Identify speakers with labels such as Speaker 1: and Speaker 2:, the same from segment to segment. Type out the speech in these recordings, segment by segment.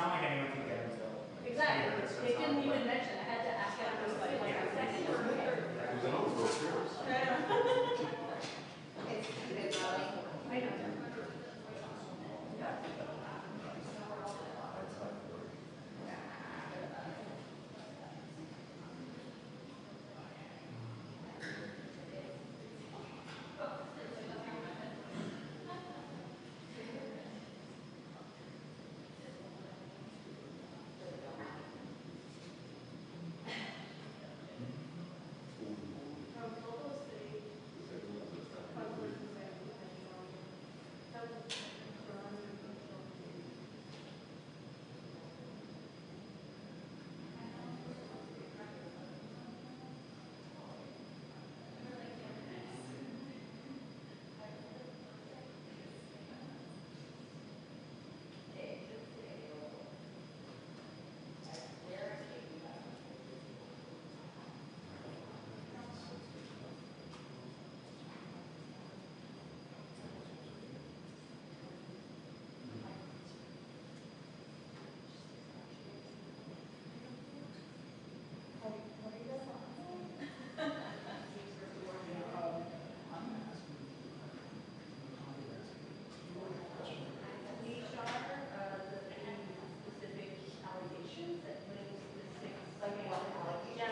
Speaker 1: not like anyone can get until.
Speaker 2: Exactly. They didn't even mention. I had to ask if it was like a second or a third.
Speaker 3: Because I know it's those stairs.
Speaker 4: It's been growing.
Speaker 2: I know.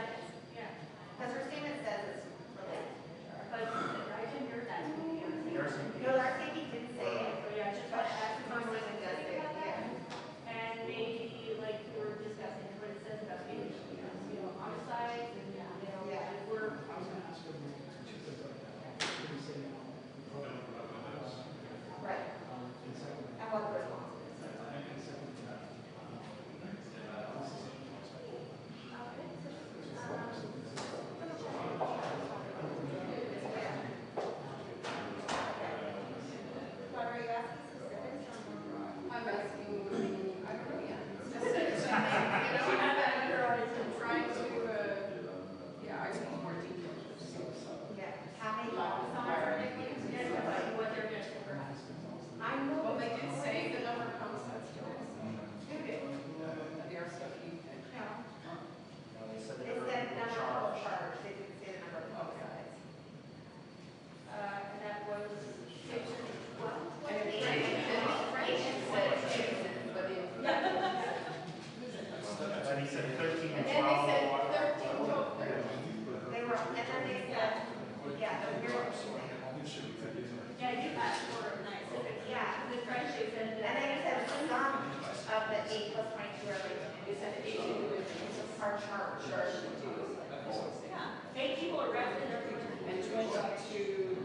Speaker 4: Because her statement says it's related.
Speaker 2: But I didn't hear that.
Speaker 4: No, our safety didn't say it.
Speaker 2: Yeah, just
Speaker 4: But
Speaker 2: want to ask if
Speaker 4: our
Speaker 2: you were
Speaker 4: statement does it, yeah.
Speaker 2: And maybe like we're discussing what it says about homicides and
Speaker 4: Yeah.
Speaker 2: we're.
Speaker 4: Right. And what the response is. What are you asking specifics on?
Speaker 5: I'm asking, I don't know yet. Specifics, I think, I'm trying to, yeah, I just need more details.
Speaker 4: Yeah. How many homicides are they going to get?
Speaker 2: What they're going to perhaps.
Speaker 4: I know.
Speaker 5: Well, they did say the number of homicides killed.
Speaker 4: Who did?
Speaker 5: The RCMP.
Speaker 4: No.
Speaker 1: They said
Speaker 4: They
Speaker 1: they were
Speaker 4: said number of
Speaker 1: charged.
Speaker 4: charges. They didn't say the number of homicides.
Speaker 2: And that was 6 or 12.
Speaker 5: And in French, it said citizens, but in.
Speaker 1: But he said 13 and
Speaker 5: And then they
Speaker 1: 12.
Speaker 5: said 13 total.
Speaker 4: They were, and then they said, yeah, the weird.
Speaker 2: Yeah, you asked for nice.
Speaker 4: Yeah.
Speaker 2: The French, they said
Speaker 4: And
Speaker 2: that.
Speaker 4: then you said some of the 8 plus 22 are like,
Speaker 5: You said 8 individuals
Speaker 4: are charged.
Speaker 5: charged with
Speaker 2: Yeah. 8 people arrested everywhere.
Speaker 5: and 22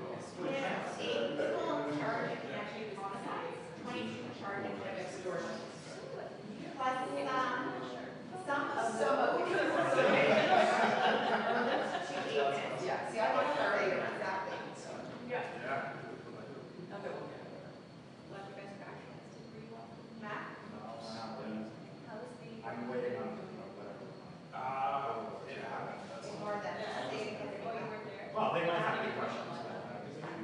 Speaker 4: Yeah, 8 people charged in connection with homicides, 22 charged in connection with
Speaker 5: extortion.
Speaker 4: plus some of
Speaker 5: Some of
Speaker 4: the.
Speaker 5: the. Yeah, see, I want clarity around that.
Speaker 4: Exactly.
Speaker 2: Yeah.
Speaker 5: Okay.
Speaker 4: Matt?
Speaker 1: No, we're not waiting.
Speaker 4: How was the?
Speaker 1: I'm waiting on whatever.
Speaker 3: It happened. That's all.
Speaker 4: More than, they didn't get the
Speaker 1: Well, they might have any questions.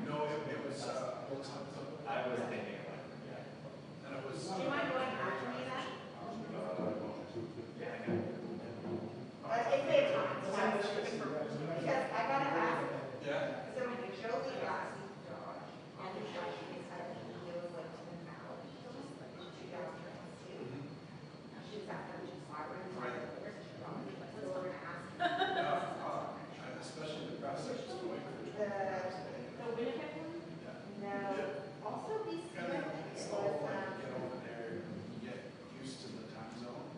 Speaker 3: No, it was,
Speaker 1: I was thinking about it, yeah.
Speaker 3: and it was.
Speaker 4: Do you mind going after me then?
Speaker 1: Yeah, I know.
Speaker 4: If they have time, so I'm looking for, because I gotta ask,
Speaker 3: Yeah.
Speaker 4: so when Jolie asked me, and the judge, he said he was like to the mouth, like 2022. She was after me, so I went,
Speaker 3: Right.
Speaker 4: where's she from? So we're gonna ask.
Speaker 3: Especially the process is going for
Speaker 4: The,
Speaker 2: Winnipeg one?
Speaker 4: no, also BC, I
Speaker 3: kind of
Speaker 4: think it
Speaker 3: slow,
Speaker 4: was,
Speaker 3: like, get over there, get used to the time zone.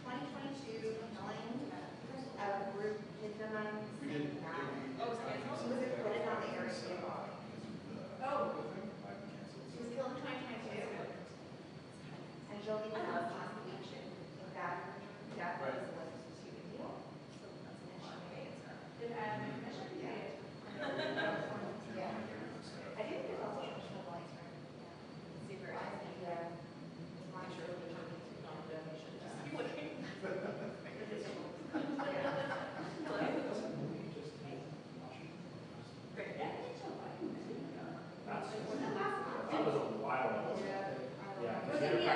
Speaker 4: 2022 killing of group victims.
Speaker 3: We didn't.
Speaker 4: Oh, was acquitted on the area.
Speaker 2: Oh.
Speaker 4: She was killed in 2022. And Jolie went out last week and that death was a big deal. So that's an issue.
Speaker 2: Did I have a commission?
Speaker 4: Yeah. Yeah. I do think there's also a question of lights, right? Yeah. Super. Yeah. I'm sure we'll be talking to donation.
Speaker 1: That was a while ago. Yeah.
Speaker 2: Was it the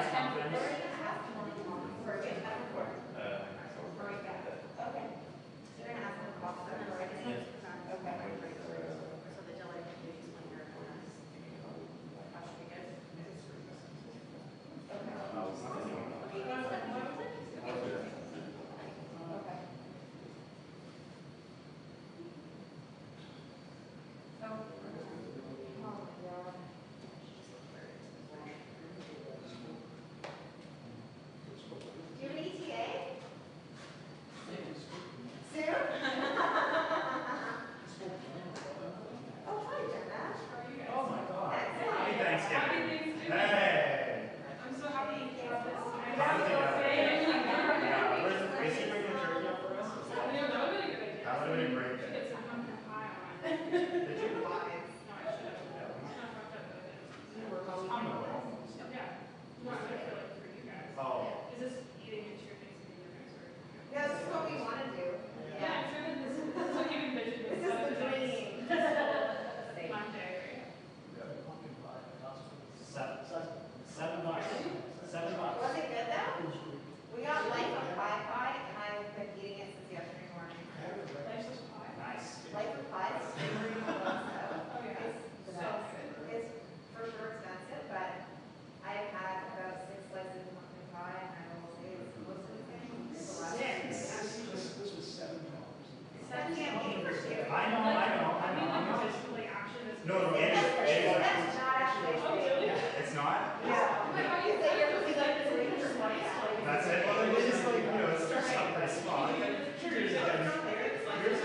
Speaker 1: That's it. Well, it is like, it starts off pretty small. Here's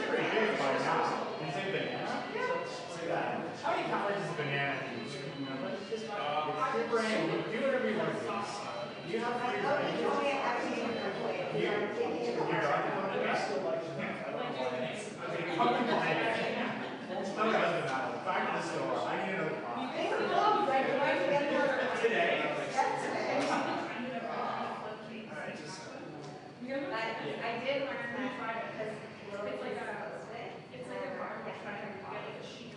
Speaker 1: pretty big by now. Can you say banana? Say that. How many calories is a banana? It's your brain. Do whatever you want to do. You have free reign. You're talking about the best election. How can I? My husband out. Back to the store. I need another coffee. Today?
Speaker 4: I did learn that because it's like a bar with a sheet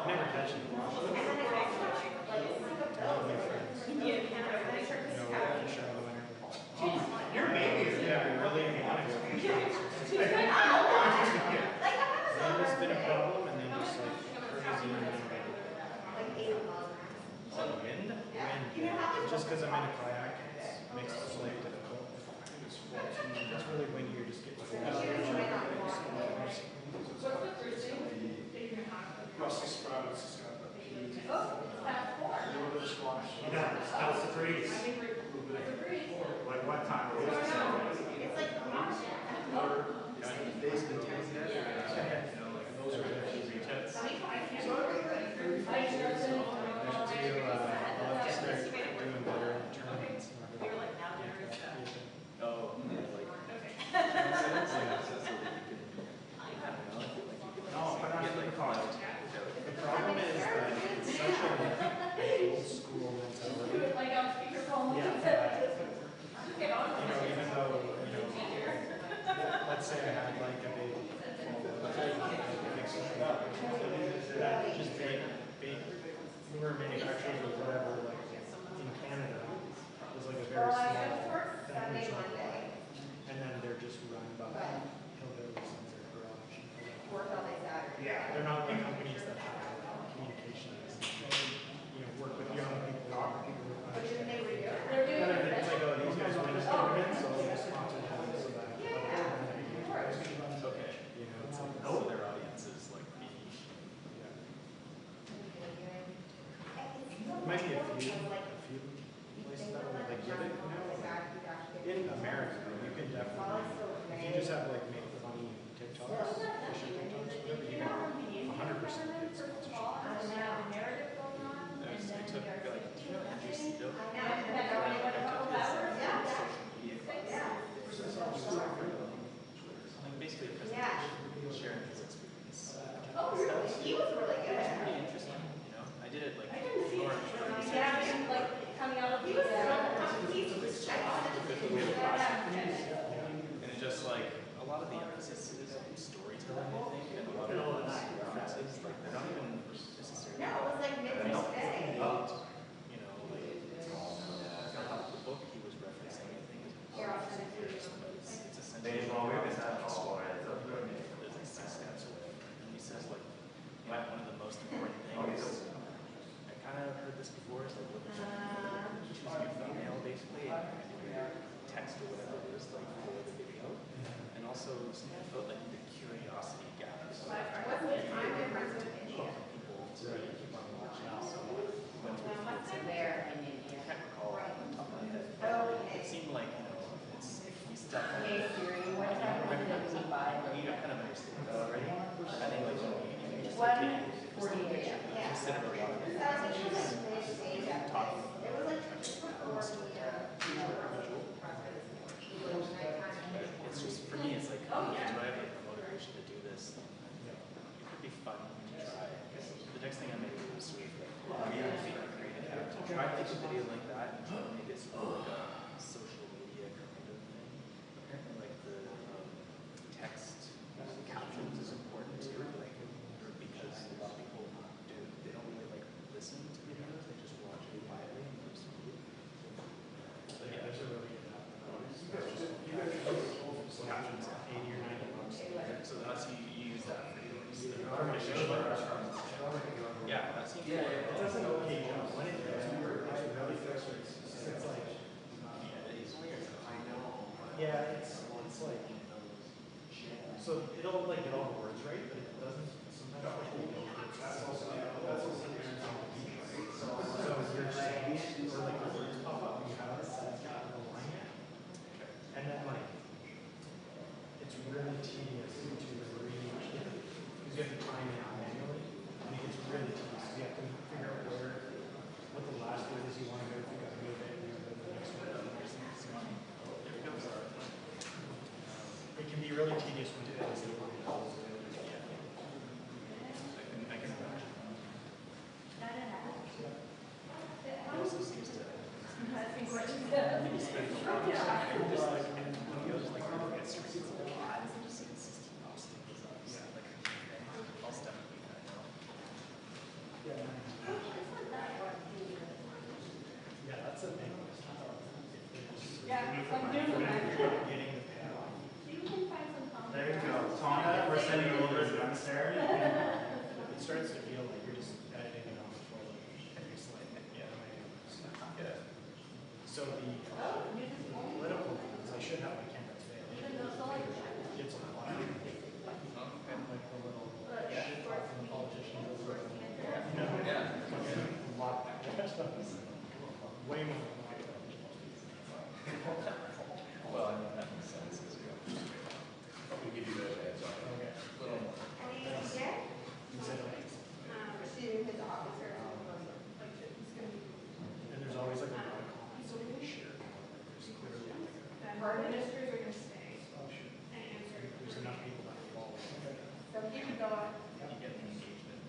Speaker 1: Never catch it.
Speaker 6: just because I'm in a kayak, it makes the flight difficult. It's really windy, you're just getting
Speaker 3: Brussels sprouts, it's got the peas.
Speaker 2: Oh, it's past 4.
Speaker 3: A little bit of squash.
Speaker 1: How's the breeze? Like what time?
Speaker 4: It's like,
Speaker 1: No, but I'm in the car.
Speaker 6: The problem is that it's such an old school mentality.
Speaker 2: Do it like on speakerphone. Get on.
Speaker 6: Even though, let's say I had like a big that just big newer manufacturers or whatever, like in Canada, was like a very small family shop. And then they're just run by hillbillies in their garage.
Speaker 4: work all day Saturday.
Speaker 1: Yeah.
Speaker 6: They're not like companies that have communication. Work with young people, talk to people who
Speaker 4: But didn't they redo it?
Speaker 2: They're doing
Speaker 6: And
Speaker 2: it.
Speaker 6: it's like, oh, these guys want to start it, so we'll sponsor them so that.
Speaker 7: Okay.
Speaker 6: It's like,
Speaker 7: So their audience is like niche.
Speaker 6: it might be a few places that would like give it. In America, you can definitely, if you just have like make funny TikToks, fishing TikToks, whatever, you can 100% get sponsorship.
Speaker 7: They took like juicy dope. Like basically a presentation, sharing his experience.
Speaker 4: Oh, really? He was really good.
Speaker 7: It's pretty interesting, I did it like
Speaker 2: I didn't see
Speaker 7: before.
Speaker 2: it. Yeah, like coming out of
Speaker 4: He was so he's I wanted to see
Speaker 7: We have a
Speaker 4: him.
Speaker 7: And it's just like a lot of the emphasis is on storytelling, I think, and a lot of those references, like they're not even necessarily.
Speaker 4: No, it was like mid-day.
Speaker 7: The book he was referencing, I think, is
Speaker 4: Here, I'll send it to you.
Speaker 7: it's essentially there's like 6 steps away. And he says like one of the most important things. I kind of heard this before. Is like choose your thumbnail basically, and your text or whatever it is like for the video, and also something about like the curiosity gap. So
Speaker 4: What's the time difference with India?
Speaker 7: people to keep on watching. So when
Speaker 4: There in India.
Speaker 7: I can't recall off the top of my head.
Speaker 4: Okay.
Speaker 7: It seemed like he's definitely.
Speaker 8: Hey Siri, what time is it to buy?
Speaker 7: You kind of understand that already. I think like you just
Speaker 8: One
Speaker 7: take it,
Speaker 8: 48.
Speaker 7: consider a lot of it.
Speaker 4: So I was thinking like mid-day that
Speaker 7: Talking
Speaker 4: day. It was like before
Speaker 7: It's just for me, it's like, do I have like the motivation to do this? It could be fun to try. The next thing I may do is sort of like, creative. To try to make a video like that and try to make it sort of like a social media kind of thing. Apparently, like the text captions is important too, like because a lot of people they don't really like listen to videos, they just watch it quietly and post it. So yeah,
Speaker 6: There's a really good app. Captions, $80 or $90.
Speaker 7: so that's you use that for yours. Yeah, that seems
Speaker 6: Yeah, it does an okay job. When it does work, it's really frustrating. It's like,
Speaker 7: it's weird. I know.
Speaker 6: yeah, it's like, so it'll like get all the words right, but it doesn't sometimes like that's also parents on the beach, right? So you're saying, or like the words pop up and you have it set to the line yet. And then like, it's really tedious to read, because you have to time it manually, and it gets really tedious. You have to figure out what the last word is you want to go to, you got to move it, and you go to the next word. It can be really tedious when it does the word.
Speaker 7: I can imagine. It also seems to spend a lot of time just like videos like looking at screens a lot and just consistent posting stuff. Like I'll step with that now.
Speaker 6: Yeah, that's the thing.
Speaker 2: Yeah, I'm doing it.
Speaker 6: Getting the payoff.
Speaker 2: You can find some comments.
Speaker 1: There you go.
Speaker 2: go on.
Speaker 7: You get the engagement.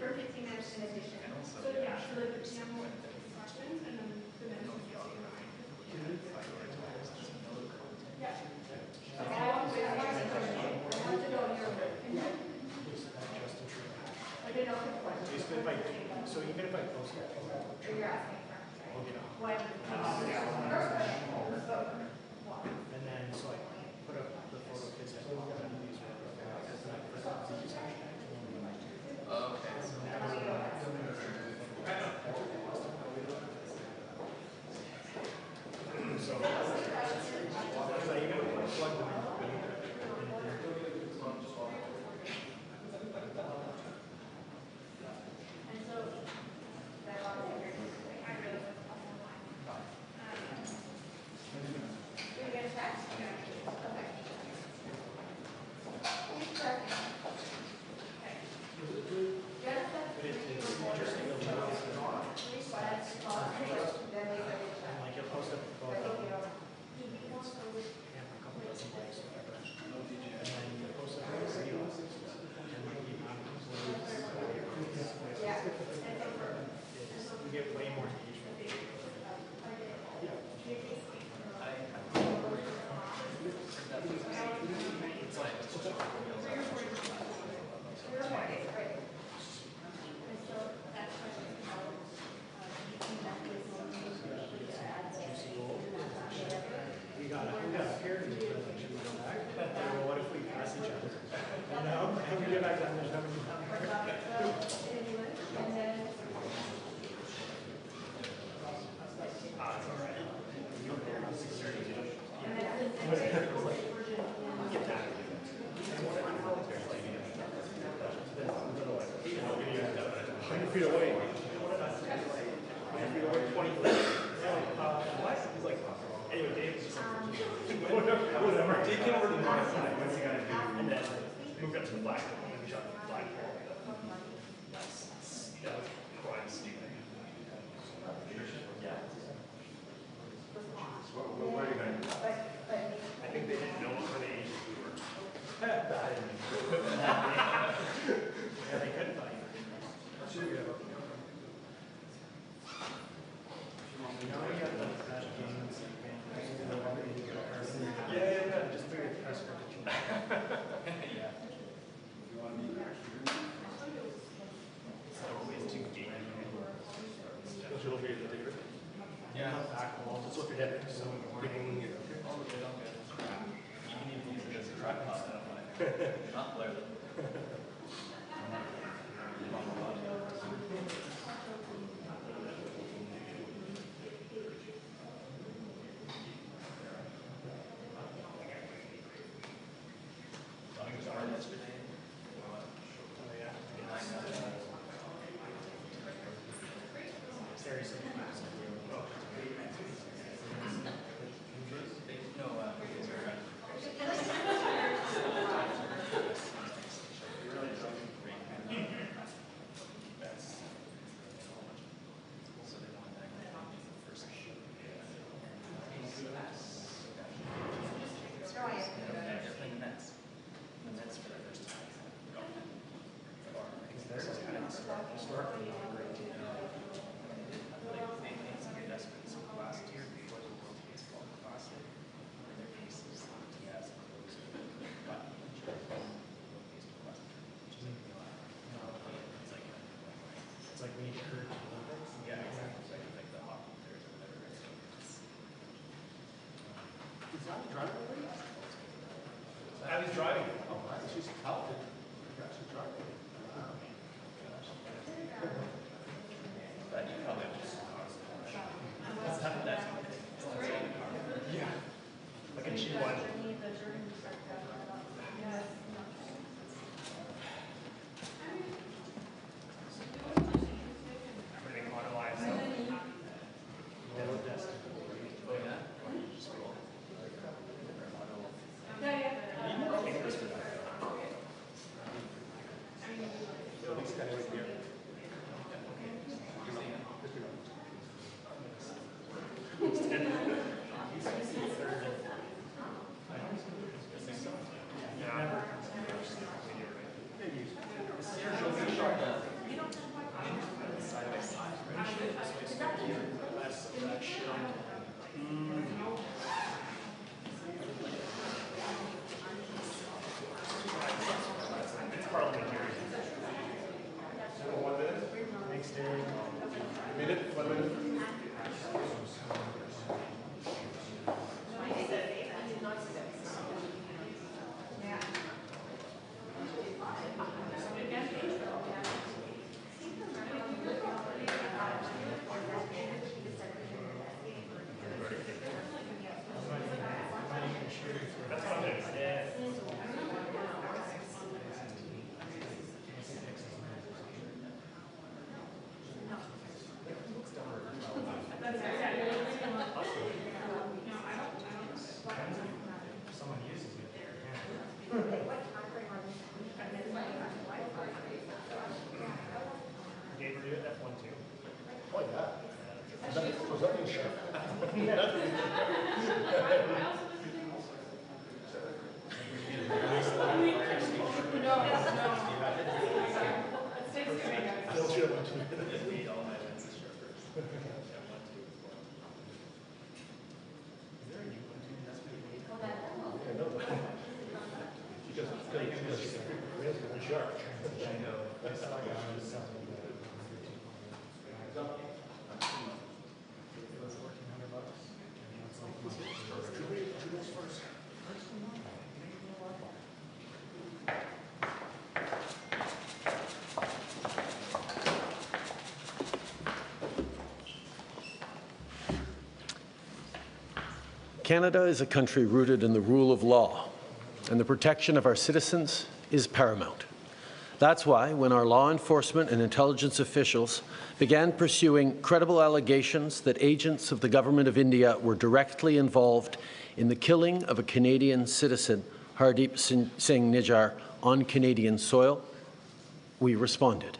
Speaker 4: For 15 minutes in addition.
Speaker 7: Also,
Speaker 2: So yeah, so like the preamble questions and then the minutes. Yeah. Okay, I want to go your opinion. I didn't know if it was.
Speaker 6: So even if I post it,
Speaker 4: Or you're asking for,
Speaker 6: I'll get off.
Speaker 2: Why?
Speaker 6: And then, so I put up the photo kids that walk out of these So, because you gotta plug them in.
Speaker 2: And so
Speaker 4: that obviously I really did you get a text? Okay. Who's checking? Okay. Jennifer, then they said it's
Speaker 6: And like you'll post up the
Speaker 4: I think
Speaker 6: photo,
Speaker 4: you know.
Speaker 6: and a couple dozen likes, whatever. And then you post up the video, and like the amount of plays.
Speaker 4: Yeah.
Speaker 6: You get way more engagement. We got a parity for that. Should we go back? Well, what if we pass each other? No, and we get back down, there's nobody. Feet away. 100 feet away, 20 feet. What? He's like, anyway, Dave's just whatever. Dave came over to the north side. What's he got to do? And then moved up to the flagpole. And then we shot the flagpole. That was quite stupid. Yeah.
Speaker 1: What are you going to do?
Speaker 6: I think they didn't know what kind of ages we were. Yeah, they couldn't find it. Yeah, just figured the press coverage.
Speaker 7: Yeah. It's always too gay.
Speaker 6: It'll be the theater.
Speaker 7: Yeah.
Speaker 6: Back walls, it's what you're getting. So
Speaker 7: All good, all good. You can even use it as a tripod. Not Blair.
Speaker 6: It's like we need to hurt.
Speaker 7: Yeah, exactly. Like the hockey players or whatever.
Speaker 3: Is that driving already?
Speaker 6: I was driving.
Speaker 3: Oh, wow, she's talented. Yeah, she's driving. Wow.
Speaker 7: But you probably have just that's
Speaker 6: Yeah. Like a cheap one. Everything automated. Yellow desk.
Speaker 7: Oh yeah? Just roll.
Speaker 2: Yeah, yeah.
Speaker 7: You need more papers for that.
Speaker 9: Canada is a country rooted in the rule of law, and the protection of our citizens is paramount. That's why, when our law enforcement and intelligence officials began pursuing credible allegations that agents of the Government of India were directly involved in the killing of a Canadian citizen, Hardeep Singh Nijjar, on Canadian soil, we responded.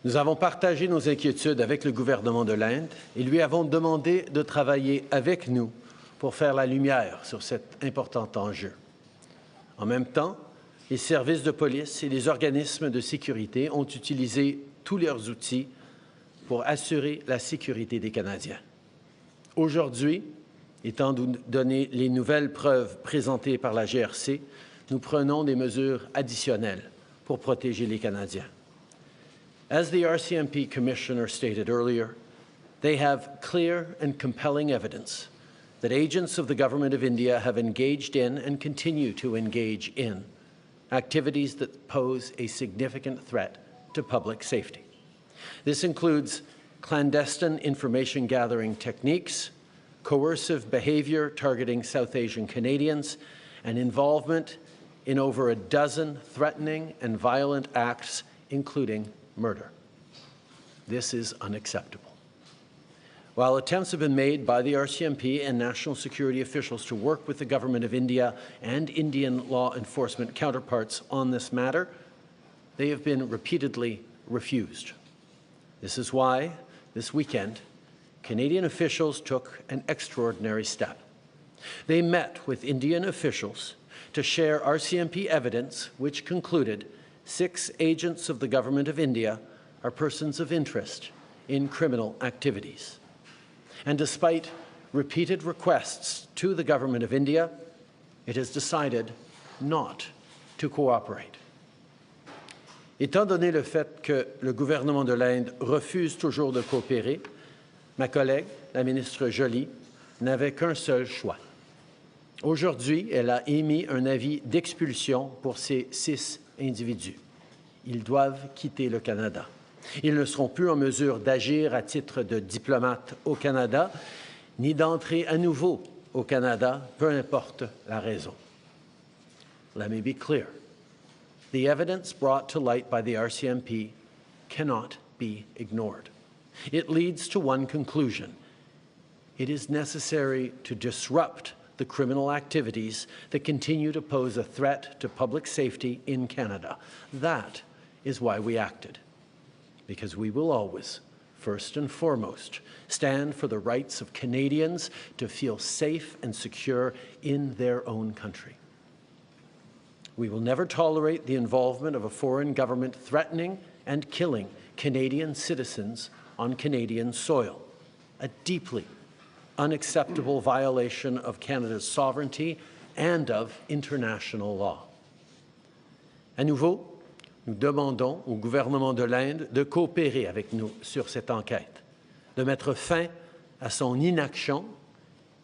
Speaker 9: Nous avons partagé nos inquiétudes avec le gouvernement de l'Inde et lui avons demandé de travailler avec nous pour faire la lumière sur cet important enjeu. En même temps, les services de police et les organismes de sécurité ont utilisé tous leurs outils pour assurer la sécurité des Canadiens. Aujourd'hui, étant donné les nouvelles preuves présentées par la GRC, nous prenons des mesures additionnelles pour protéger les Canadiens. As the RCMP Commissioner stated earlier, they have clear and compelling evidence that agents of the Government of India have engaged in and continue to engage in activities that pose a significant threat to public safety. This includes clandestine information gathering techniques, coercive behavior targeting South Asian Canadians, and involvement in over a dozen threatening and violent acts, including murder. This is unacceptable. While attempts have been made by the RCMP and national security officials to work with the Government of India and Indian law enforcement counterparts on this matter, they have been repeatedly refused. This is why, this weekend, Canadian officials took an extraordinary step. They met with Indian officials to share RCMP evidence which concluded 6 agents of the Government of India are persons of interest in criminal activities. And despite repeated requests to the Government of India, it has decided not to cooperate. Étant donné le fait que le gouvernement de l'Inde refuse toujours de coopérer, ma collègue, la ministre Joly, n'avait qu'un seul choix. Aujourd'hui, elle a émis un avis d'expulsion pour ces 6 individus. Ils doivent quitter le Canada. Ils ne seront plus en mesure d'agir à titre de diplomate au Canada, ni d'entrer à nouveau au Canada, peu importe la raison. Let me be clear. The evidence brought to light by the RCMP cannot be ignored. It leads to one conclusion. It is necessary to disrupt the criminal activities that continue to pose a threat to public safety in Canada. That is why we acted. Because we will always, first and foremost, stand for the rights of Canadians to feel safe and secure in their own country. We will never tolerate the involvement of a foreign government threatening and killing Canadian citizens on Canadian soil, a deeply unacceptable violation of Canada's sovereignty and of international law. À nouveau, nous demandons au gouvernement de l'Inde de coopérer avec nous sur cette enquête, de mettre fin à son inaction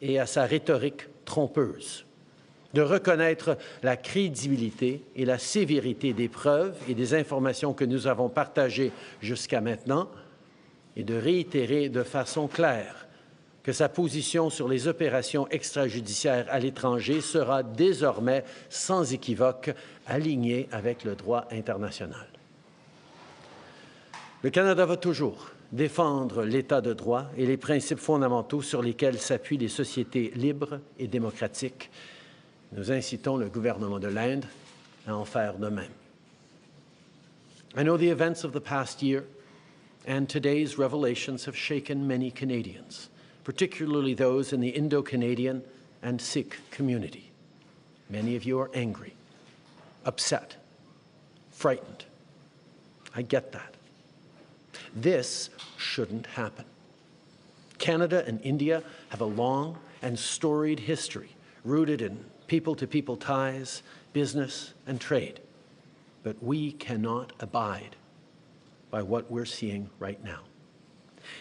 Speaker 9: et à sa rhétorique trompeuse, de reconnaître la crédibilité et la sévérité des preuves et des informations que nous avons partagées jusqu'à maintenant et de réitérer de façon claire que sa position sur les opérations extrajudiciaires à l'étranger sera désormais sans équivoque alignée avec le droit international. Le Canada va toujours défendre l'État de droit et les principes fondamentaux sur lesquels s'appuient les sociétés libres et démocratiques. Nous incitons le gouvernement de l'Inde à en faire de même. I know the events of the past year and today's revelations have shaken many Canadians, particularly those in the Indo-Canadian and Sikh community. Many of you are angry, upset, frightened. I get that. This shouldn't happen. Canada and India have a long and storied history rooted in people-to-people ties, business, and trade. But we cannot abide by what we're seeing right now.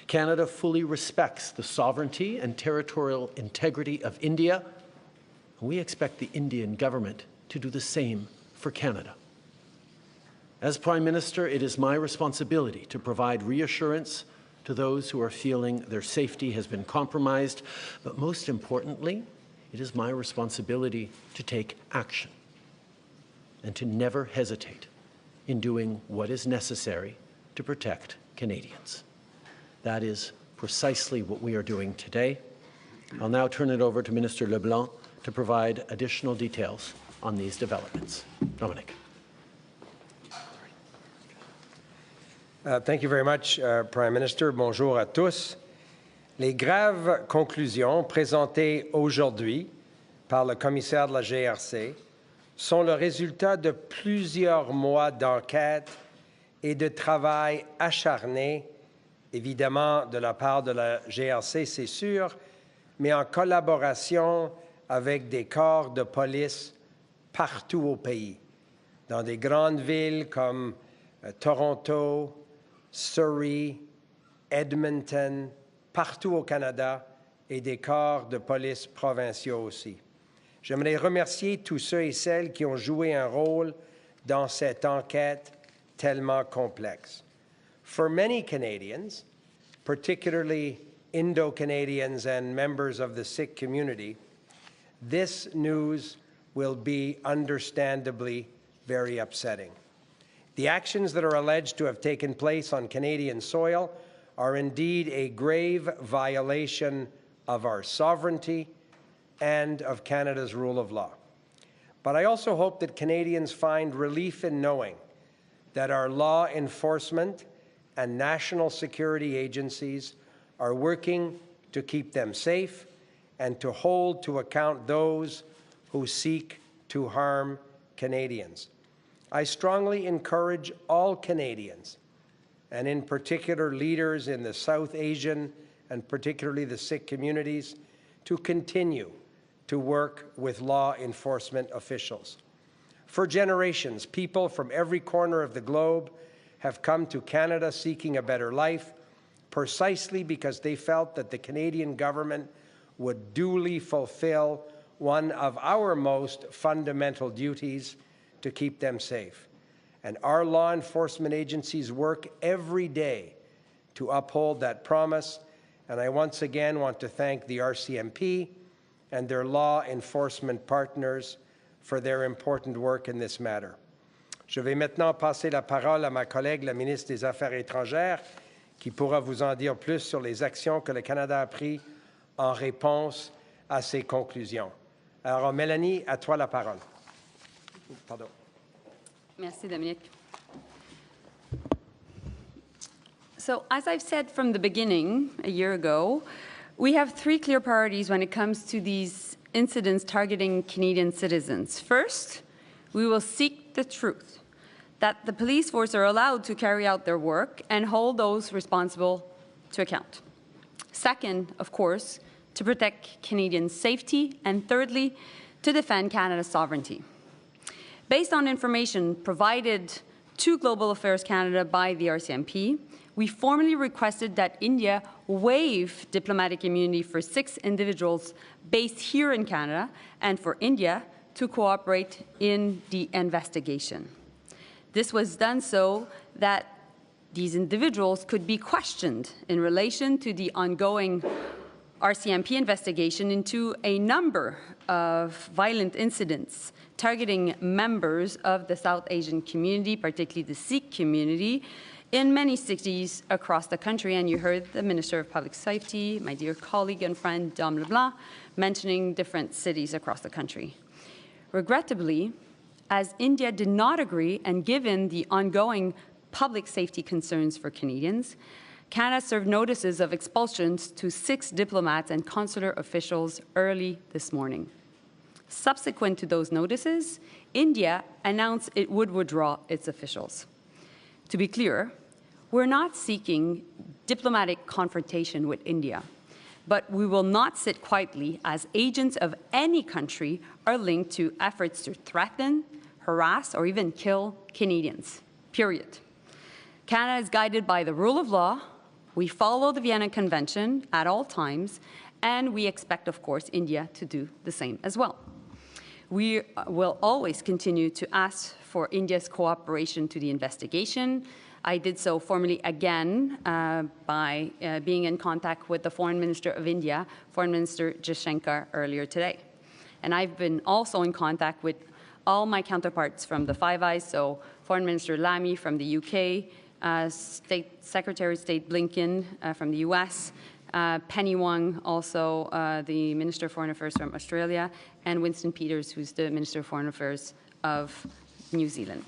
Speaker 9: Canada fully respects the sovereignty and territorial integrity of India. We expect the Indian government to do the same for Canada. As Prime Minister, it is my responsibility to provide reassurance to those who are feeling their safety has been compromised, but most importantly, it is my responsibility to take action and to never hesitate in doing what is necessary to protect Canadians. That is precisely what we are doing today. I'll now turn it over to Minister LeBlanc to provide additional details on these developments. Dominic.
Speaker 10: Thank you very much, Prime Minister. Bonjour à tous. Les graves conclusions présentées aujourd'hui par le commissaire de la GRC sont le résultat de plusieurs mois d'enquête et de travail acharné, évidemment de la part de la GRC, c'est sûr, mais en collaboration avec des corps de police partout au pays, dans des grandes villes comme Toronto, Surrey, Edmonton, partout au Canada et des corps de police provinciaux aussi. J'aimerais remercier tous ceux et celles qui ont joué un rôle dans cette enquête tellement complexe. For many Canadians, particularly Indo-Canadians and members of the Sikh community, this news will be understandably very upsetting. The actions that are alleged to have taken place on Canadian soil are indeed a grave violation of our sovereignty and of Canada's rule of law. But I also hope that Canadians find relief in knowing that our law enforcement and national security agencies are working to keep them safe and to hold to account those who seek to harm Canadians. I strongly encourage all Canadians, and in particular leaders in the South Asian and particularly the Sikh communities, to continue to work with law enforcement officials. For generations, people from every corner of the globe have come to Canada seeking a better life, precisely because they felt that the Canadian government would duly fulfill one of our most fundamental duties, to keep them safe. And our law enforcement agencies work every day to uphold that promise. And I once again want to thank the RCMP and their law enforcement partners for their important work in this matter. Je vais maintenant passer la parole à ma collègue, la ministre des Affaires étrangères, qui pourra vous en dire plus sur les actions que le Canada a prises en réponse à ces conclusions. Alors, Mélanie, à toi la parole. Pardon.
Speaker 11: Merci, Dominique. So, as I've said from the beginning, a year ago, we have three clear priorities when it comes to these incidents targeting Canadian citizens. First, we will seek the truth, that the police force are allowed to carry out their work and hold those responsible to account. Second, of course, to protect Canadian safety, and thirdly, to defend Canada's sovereignty. Based on information provided to Global Affairs Canada by the RCMP, we formally requested that India waive diplomatic immunity for 6 individuals based here in Canada and for India to cooperate in the investigation. This was done so that these individuals could be questioned in relation to the ongoing RCMP investigation into a number of violent incidents targeting members of the South Asian community, particularly the Sikh community, in many cities across the country. And you heard the Minister of Public Safety, my dear colleague and friend Dom LeBlanc, mentioning different cities across the country. Regrettably, as India did not agree, and given the ongoing public safety concerns for Canadians, Canada served notices of expulsions to 6 diplomats and consular officials early this morning. Subsequent to those notices, India announced it would withdraw its officials. To be clear, we're not seeking diplomatic confrontation with India, but we will not sit quietly as agents of any country are linked to efforts to threaten, harass, or even kill Canadians, period. Canada is guided by the rule of law. We follow the Vienna Convention at all times, and we expect, of course, India to do the same as well. We will always continue to ask for India's cooperation to the investigation. I did so formally again by being in contact with the Foreign Minister of India, Foreign Minister Jaishankar, earlier today. And I've been also in contact with all my counterparts from the Five Eyes, so Foreign Minister Lamy from the UK, Secretary of State Blinken from the US, Penny Wong, also the Minister of Foreign Affairs from Australia, and Winston Peters, who's the Minister of Foreign Affairs of New Zealand.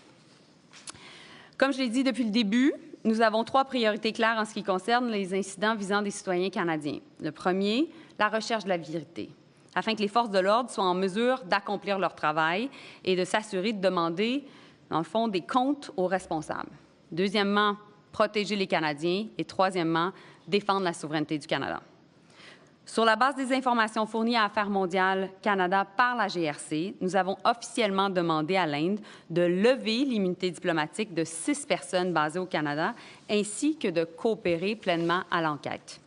Speaker 11: Comme je l'ai dit depuis le début, nous avons 3 priorités claires en ce qui concerne les incidents visant des citoyens canadiens. Le premier, la recherche de la vérité, afin que les forces de l'ordre soient en mesure d'accomplir leur travail et de s'assurer de demander, dans le fond, des comptes aux responsables. Deuxièmement, protéger les Canadiens. Et troisièmement, défendre la souveraineté du Canada. Sur la base des informations fournies à Affaires mondiales Canada par la GRC, nous avons officiellement demandé à l'Inde de lever l'immunité diplomatique de 6 personnes basées au Canada, ainsi que de coopérer pleinement à l'enquête.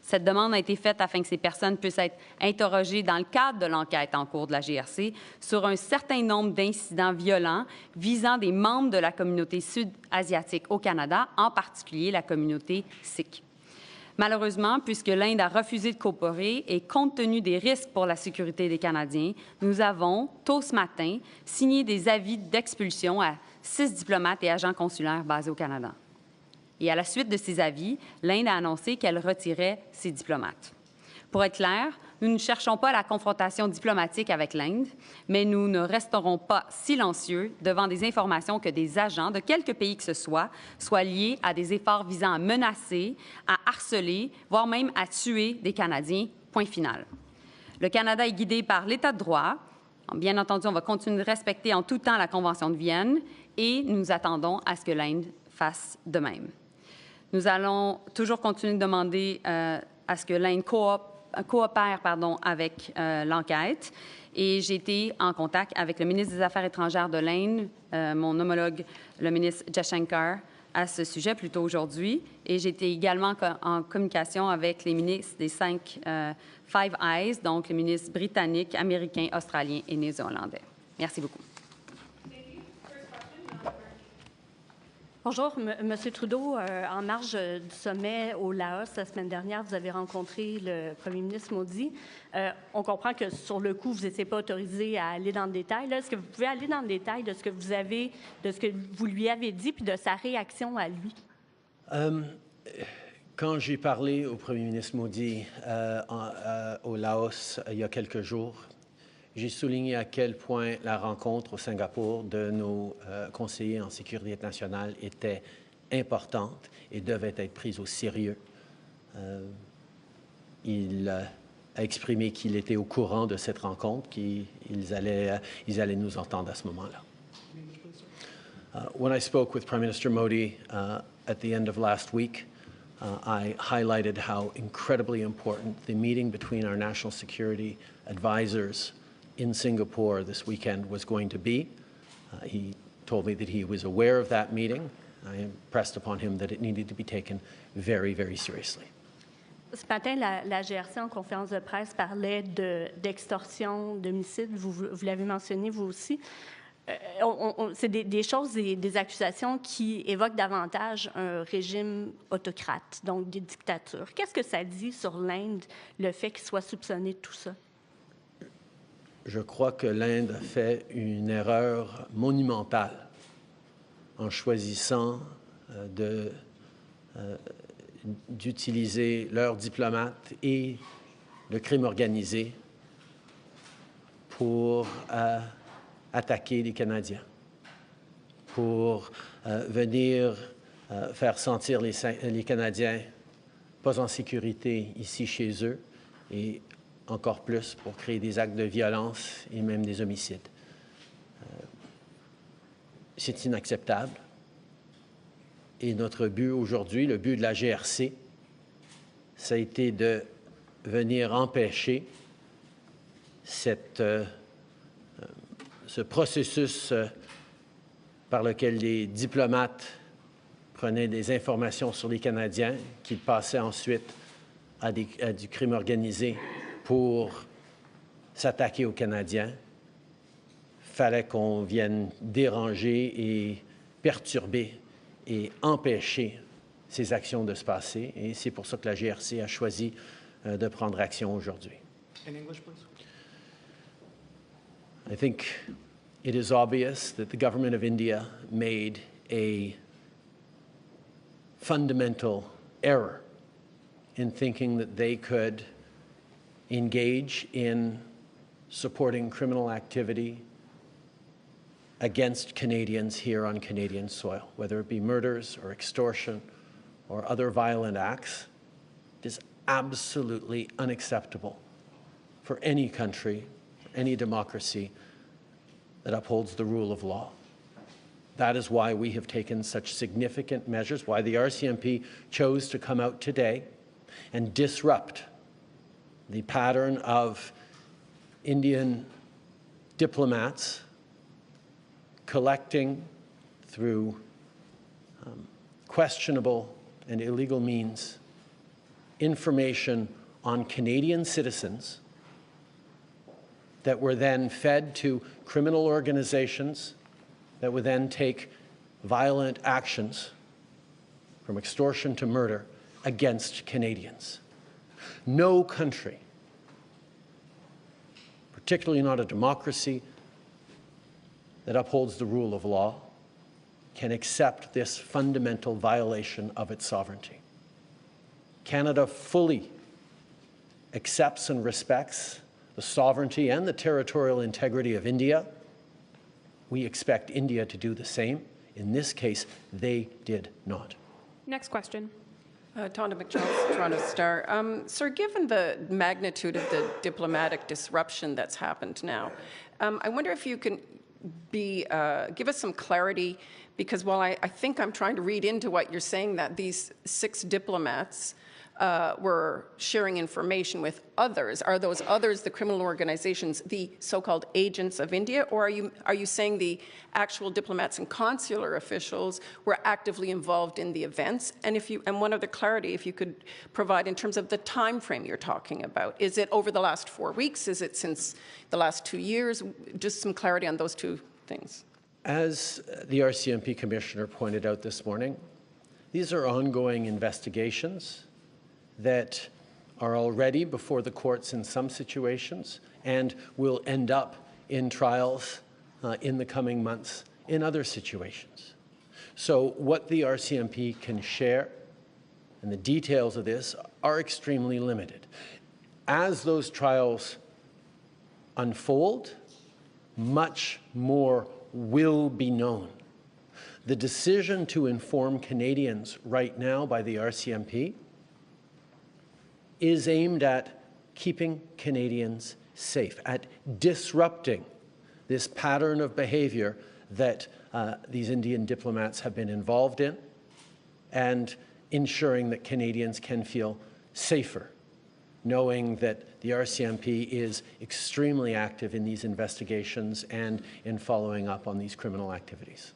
Speaker 11: Cette demande a été faite afin que ces personnes puissent être interrogées dans le cadre de l'enquête en cours de la GRC sur un certain nombre d'incidents violents visant des membres de la communauté sud-asiatique au Canada, en particulier la communauté Sikh. Malheureusement, puisque l'Inde a refusé de coopérer et compte tenu des risques pour la sécurité des Canadiens, nous avons, tôt ce matin, signé des avis d'expulsion à 6 diplomates et agents consulaires basés au Canada. Et à la suite de ces avis, l'Inde a annoncé qu'elle retirait ses diplomates. Pour être clair, nous ne cherchons pas la confrontation diplomatique avec l'Inde, mais nous ne resterons pas silencieux devant des informations que des agents de quelque pays que ce soit soient liés à des efforts visant à menacer, à harceler, voire même à tuer des Canadiens, point final. Le Canada est guidé par l'État de droit. Bien entendu, on va continuer de respecter en tout temps la Convention de Vienne et nous attendons à ce que l'Inde fasse de même. Nous allons toujours continuer de demander à ce que l'Inde coopère avec l'enquête. Et j'ai été en contact avec le ministre des Affaires étrangères de l'Inde, mon homologue, le ministre Jaishankar, à ce sujet plus tôt aujourd'hui. Et j'ai été également en communication avec les ministres des 5 Five Eyes, donc les ministres britanniques, américains, australiens et néo-zélandais. Merci beaucoup.
Speaker 2: Bonjour, Monsieur Trudeau. En marge du sommet au Laos la semaine dernière, vous avez rencontré le premier ministre Modi. On comprend que sur le coup, vous n'étiez pas autorisé à aller dans le détail. Est-ce que vous pouvez aller dans le détail de ce que vous lui avez dit puis de sa réaction à lui?
Speaker 9: Quand j'ai parlé au premier ministre Modi au Laos il y a quelques jours, j'ai souligné à quel point la rencontre au Singapour de nos conseillers en sécurité nationale était importante et devait être prise au sérieux. Il a exprimé qu'il était au courant de cette rencontre, qu'ils allaient nous entendre à ce moment-là. When I spoke with Prime Minister Modi at the end of last week, I highlighted how incredibly important the meeting between our national security advisors in Singapore this weekend was going to be. He told me that he was aware of that meeting. I impressed upon him that it needed to be taken very, very seriously.
Speaker 2: Ce matin, la GRC, en conférence de presse, parlait d'extorsion, d'homicide. Vous l'avez mentionné, vous aussi. C'est des choses, des accusations qui évoquent davantage un régime autocrate, donc des dictatures. Qu'est-ce que ça dit sur l'Inde, le fait qu'il soit soupçonné de tout ça?
Speaker 9: Je crois que l'Inde a fait une erreur monumentale en choisissant d'utiliser leurs diplomates et le crime organisé pour attaquer les Canadiens. pour venir faire sentir les Canadiens pas en sécurité ici chez eux et encore plus pour créer des actes de violence et même des homicides. C'est inacceptable. Et notre but aujourd'hui, le but de la GRC, ça a été de venir empêcher ce processus par lequel les diplomates prenaient des informations sur les Canadiens, qu'ils passaient ensuite à du crime organisé pour s'attaquer aux Canadiens. Il fallait qu'on vienne déranger et perturber et empêcher ces actions de se passer. Et c'est pour ça que la GRC a choisi de prendre action aujourd'hui.
Speaker 6: In English, please.
Speaker 9: I think it is obvious that the government of India made a fundamental error in thinking that they could engage in supporting criminal activity against Canadians here on Canadian soil, whether it be murders or extortion or other violent acts. It is absolutely unacceptable for any country, any democracy that upholds the rule of law. That is why we have taken such significant measures, why the RCMP chose to come out today and disrupt the pattern of Indian diplomats collecting through questionable and illegal means information on Canadian citizens that were then fed to criminal organizations that would then take violent actions from extortion to murder against Canadians. No country, particularly not a democracy that upholds the rule of law, can accept this fundamental violation of its sovereignty. Canada fully accepts and respects the sovereignty and the territorial integrity of India. We expect India to do the same. In this case, they did not.
Speaker 5: Next question.
Speaker 12: Tonda McCharles, Toronto Star. Sir, given the magnitude of the diplomatic disruption that's happened now, I wonder if you can give us some clarity, because while I think I'm trying to read into what you're saying, that these 6 diplomats were sharing information with others. Are those others, the criminal organizations, the so-called agents of India, or are you saying the actual diplomats and consular officials were actively involved in the events? And one other clarity, if you could provide in terms of the time frame you're talking about. Is it over the last 4 weeks? Is it since the last 2 years? Just some clarity on those 2 things.
Speaker 9: As the RCMP Commissioner pointed out this morning, these are ongoing investigations that are already before the courts in some situations and will end up in trials in the coming months in other situations. So what the RCMP can share and the details of this are extremely limited. As those trials unfold, much more will be known. The decision to inform Canadians right now by the RCMP is aimed at keeping Canadians safe, at disrupting this pattern of behavior that these Indian diplomats have been involved in, and ensuring that Canadians can feel safer, knowing that the RCMP is extremely active in these investigations and in following up on these criminal activities.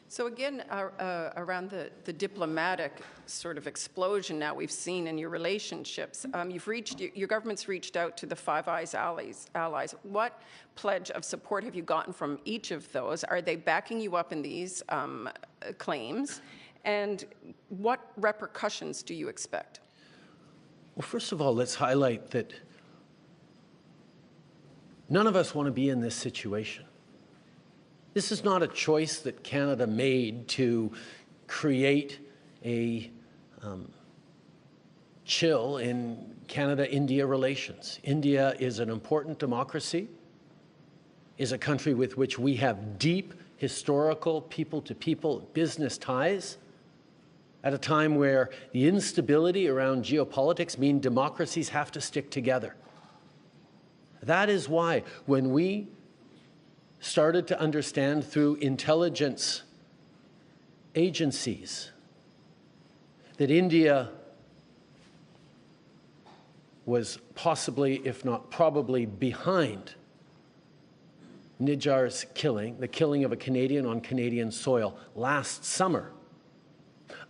Speaker 12: So again, around the diplomatic sort of explosion now we've seen in your relationships, your government's reached out to the Five Eyes allies. What pledge of support have you gotten from each of those? Are they backing you up in these claims? And what repercussions do you expect?
Speaker 9: Well, first of all, let's highlight that none of us want to be in this situation. This is not a choice that Canada made to create a chill in Canada-India relations. India is an important democracy, is a country with which we have deep historical people-to-people business ties at a time where the instability around geopolitics mean democracies have to stick together. That is why when we started to understand through intelligence agencies that India was possibly, if not probably, behind Nijjar's killing, the killing of a Canadian on Canadian soil last summer,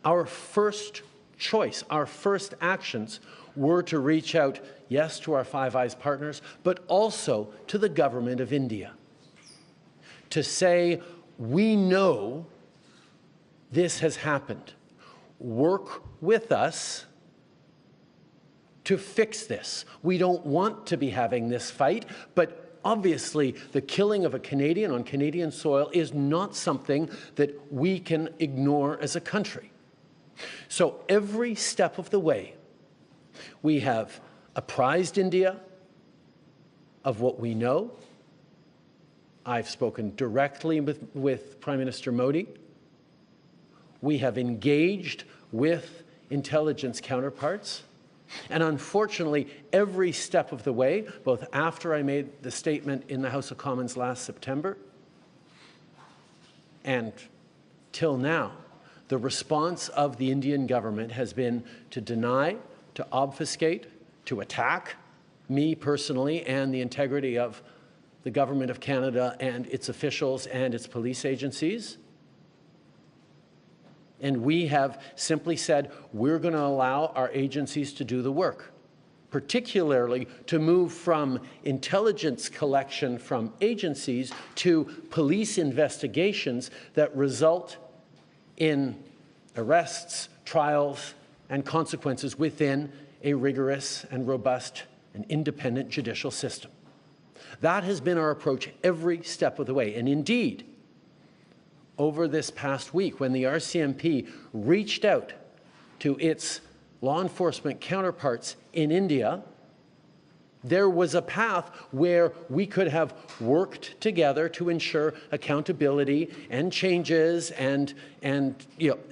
Speaker 9: our first choice, our first actions were to reach out, yes, to our Five Eyes partners, but also to the government of India, to say, we know this has happened. Work with us to fix this. We don't want to be having this fight, but obviously the killing of a Canadian on Canadian soil is not something that we can ignore as a country. So every step of the way, we have apprised India of what we know. I've spoken directly with Prime Minister Modi. We have engaged with intelligence counterparts. And unfortunately, every step of the way, both after I made the statement in the House of Commons last September and till now, the response of the Indian government has been to deny, to obfuscate, to attack me personally and the integrity of the Government of Canada and its officials and its police agencies. And we have simply said, we're going to allow our agencies to do the work, particularly to move from intelligence collection from agencies to police investigations that result in arrests, trials, and consequences within a rigorous and robust and independent judicial system. That has been our approach every step of the way. And indeed, over this past week, when the RCMP reached out to its law enforcement counterparts in India, there was a path where we could have worked together to ensure accountability and changes and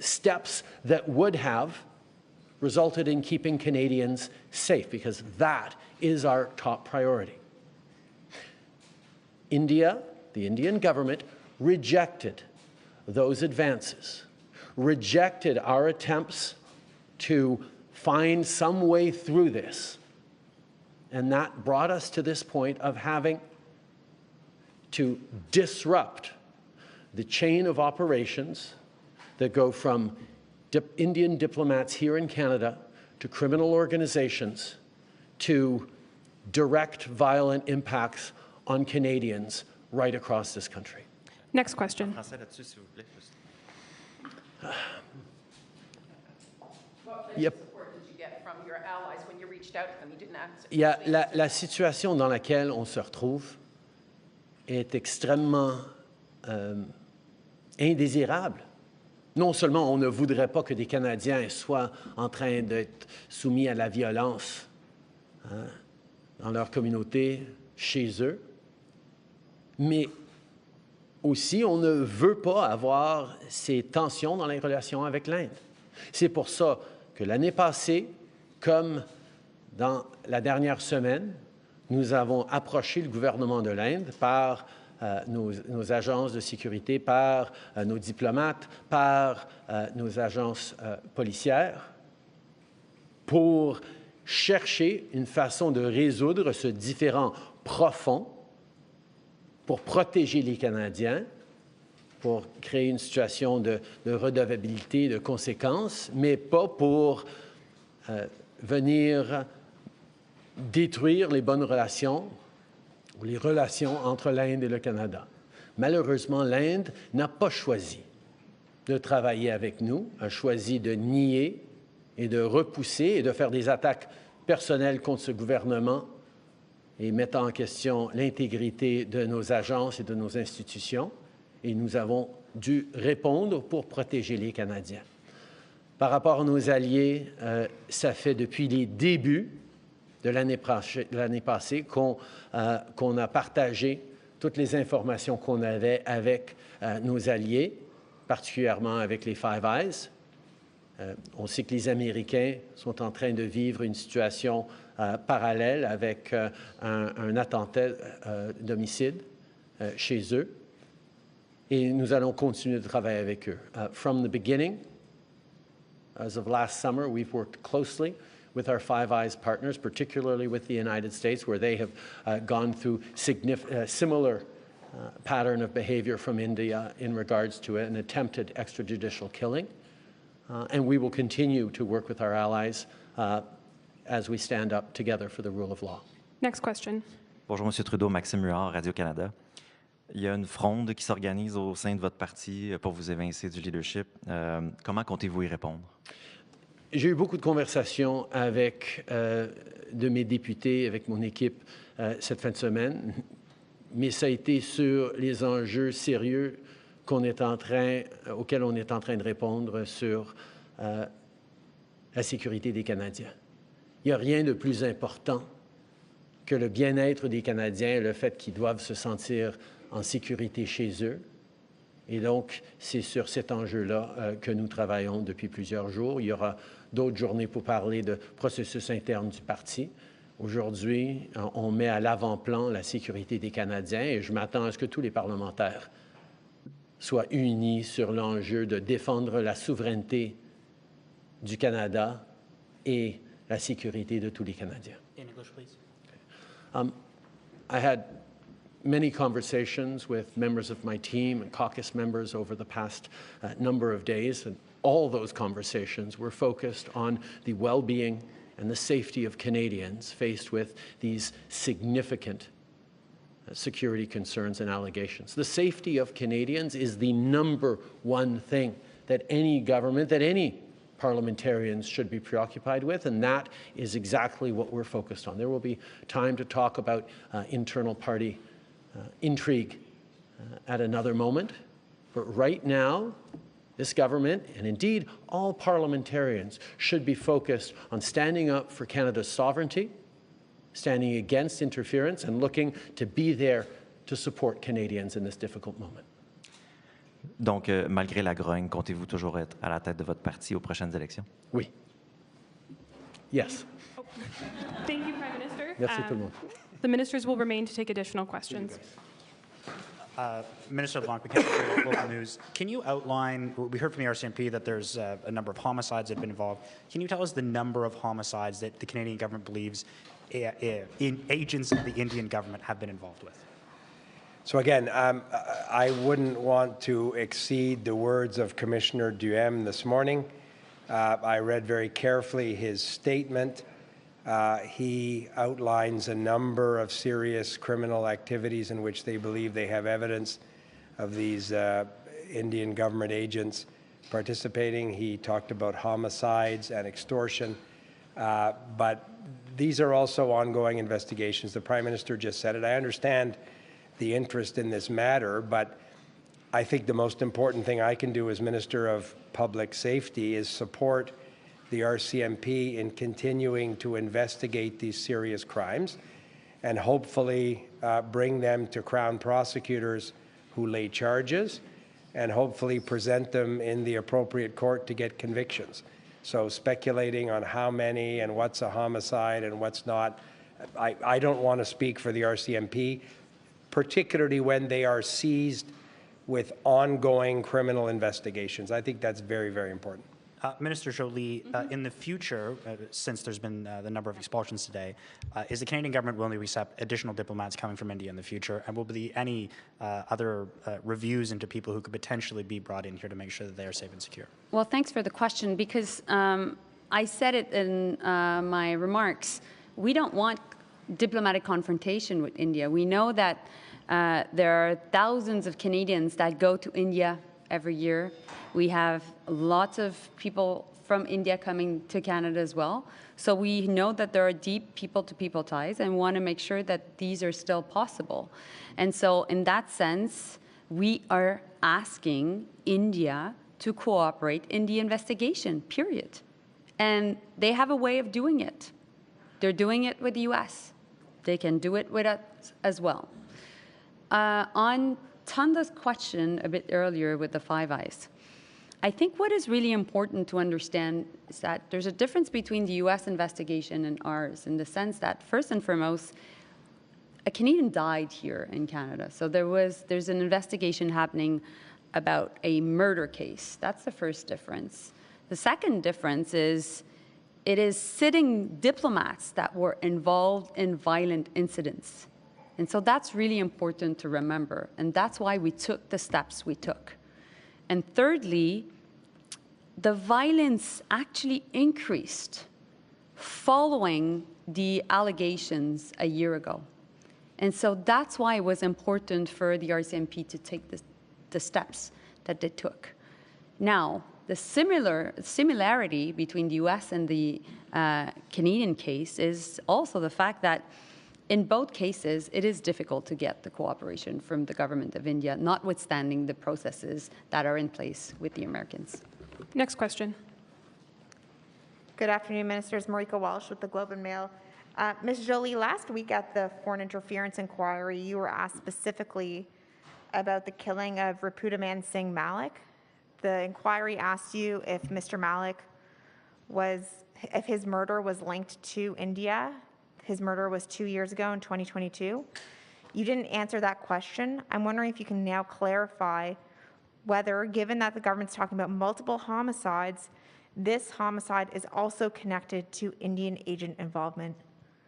Speaker 9: steps that would have resulted in keeping Canadians safe, because that is our top priority. India, the Indian government, rejected those advances, rejected our attempts to find some way through this. And that brought us to this point of having to disrupt the chain of operations that go from Indian diplomats here in Canada to criminal organizations to direct violent impacts on Canadians right across this country.
Speaker 13: Next question.
Speaker 12: What support did you get from your allies when you reached out to them? You didn't answer.
Speaker 9: La situation dans laquelle on se retrouve est extrêmement indésirable. Non seulement on ne voudrait pas que des Canadiens soient en train d'être soumis à la violence dans leur communauté, chez eux, mais aussi on ne veut pas avoir ces tensions dans les relations avec l'Inde. C'est pour ça que l'année passée, comme dans la dernière semaine, nous avons approché le gouvernement de l'Inde par nos agences de sécurité, par nos diplomates, par nos agences policières, pour chercher une façon de résoudre ce différend profond, pour protéger les Canadiens, pour créer une situation de redevabilité, de conséquences, mais pas pour venir détruire les bonnes relations ou les relations entre l'Inde et le Canada. Malheureusement, l'Inde n'a pas choisi de travailler avec nous, a choisi de nier et de repousser et de faire des attaques personnelles contre ce gouvernement et mettant en question l'intégrité de nos agences et de nos institutions. Et nous avons dû répondre pour protéger les Canadiens. Par rapport à nos alliés, ça fait depuis les débuts de l'année passée qu'on a partagé toutes les informations qu'on avait avec nos alliés, particulièrement avec les Five Eyes. On sait que les Américains sont en train de vivre une situation parallèle avec un attentat d'homicide chez eux. Et nous allons continuer de travailler avec eux. From the beginning, as of last summer, we've worked closely with our Five Eyes partners, particularly with the United States, where they have gone through similar pattern of behavior from India in regards to an attempted extrajudicial killing. And we will continue to work with our allies as we stand up together for the rule of law.
Speaker 13: Next question.
Speaker 14: Bonjour, M. Trudeau, Maxime Huard, Radio-Canada. Il y a une fronde qui s'organise au sein de votre parti pour vous évincer du leadership. Comment comptez-vous y répondre?
Speaker 9: J'ai eu beaucoup de conversations avec de mes députés, avec mon équipe cette fin de semaine, mais ça a été sur les enjeux sérieux auxquels on est en train de répondre sur la sécurité des Canadiens. Il n'y a rien de plus important que le bien-être des Canadiens et le fait qu'ils doivent se sentir en sécurité chez eux. Et donc, c'est sur cet enjeu-là que nous travaillons depuis plusieurs jours. Il y aura d'autres journées pour parler de processus interne du parti. Aujourd'hui, on met à l'avant-plan la sécurité des Canadiens et je m'attends à ce que tous les parlementaires soient unis sur l'enjeu de défendre la souveraineté du Canada et la sécurité de tous les Canadiens.
Speaker 15: In English, please.
Speaker 9: I had many conversations with members of my team and caucus members over the past number of days, and all those conversations were focused on the well-being and the safety of Canadians faced with these significant security concerns and allegations. The safety of Canadians is the number one thing that any government, that any parliamentarians should be preoccupied with, and that is exactly what we're focused on. There will be time to talk about internal party intrigue at another moment, but right now, this government, and indeed all parliamentarians, should be focused on standing up for Canada's sovereignty, standing against interference, and looking to be there to support Canadians in this difficult moment.
Speaker 14: Donc, malgré la grogne, comptez-vous toujours être à la tête de votre parti aux prochaines élections?
Speaker 9: Oui. Yes.
Speaker 13: Oh. Thank you, Prime Minister.
Speaker 9: Merci tout le monde.
Speaker 13: The ministers will remain to take additional questions.
Speaker 15: Minister LeBlanc, we can't hear local news. Can you outline, we heard from the RCMP that there's a number of homicides that have been involved. Can you tell us the number of homicides that the Canadian government believes agents of the Indian government have been involved with?
Speaker 10: So again, I wouldn't want to exceed the words of Commissioner Duhem this morning. I read very carefully his statement. He outlines a number of serious criminal activities in which they believe they have evidence of these Indian government agents participating. He talked about homicides and extortion, but these are also ongoing investigations. The Prime Minister just said it. I understand the interest in this matter, but I think the most important thing I can do as Minister of Public Safety is support the RCMP in continuing to investigate these serious crimes and hopefully bring them to Crown prosecutors who lay charges and hopefully present them in the appropriate court to get convictions. So speculating on how many and what's a homicide and what's not, I don't want to speak for the RCMP, particularly when they are seized with ongoing criminal investigations. I think that's very, very important.
Speaker 15: Minister Jolie, in the future, since there's been the number of expulsions today, is the Canadian government willing to accept additional diplomats coming from India in the future? And will there be any other reviews into people who could potentially be brought in here to make sure that they are safe and secure?
Speaker 11: Well, thanks for the question, because I said it in my remarks. We don't want diplomatic confrontation with India. We know that there are thousands of Canadians that go to India every year. We have lots of people from India coming to Canada as well. So we know that there are deep people-to-people ties and want to make sure that these are still possible. And so in that sense, we are asking India to cooperate in the investigation, period. And they have a way of doing it. They're doing it with the U.S. They can do it with us as well. On Tanda's question a bit earlier with the Five Eyes, I think what is really important to understand is that there's a difference between the U.S. investigation and ours in the sense that, first and foremost, a Canadian died here in Canada. So there's an investigation happening about a murder case. That's the first difference. The second difference is it is sitting diplomats that were involved in violent incidents. And so that's really important to remember. And that's why we took the steps we took. And thirdly, the violence actually increased following the allegations a year ago. And so that's why it was important for the RCMP to take the steps that they took. Now, the similarity between the US and the Canadian case is also the fact that in both cases, it is difficult to get the cooperation from the government of India, notwithstanding the processes that are in place with the Americans.
Speaker 13: Next question.
Speaker 4: Good afternoon, Ministers. Marika Walsh with the Globe and Mail. Ms. Jolie, last week at the Foreign Interference Inquiry, you were asked specifically about the killing of Vancouver Singh Malik. The inquiry asked you if Mr. Malik if his murder was linked to India. His murder was 2 years ago in 2022. You didn't answer that question. I'm wondering if you can now clarify whether, given that the government's talking about multiple homicides, this homicide is also connected to Indian agent involvement.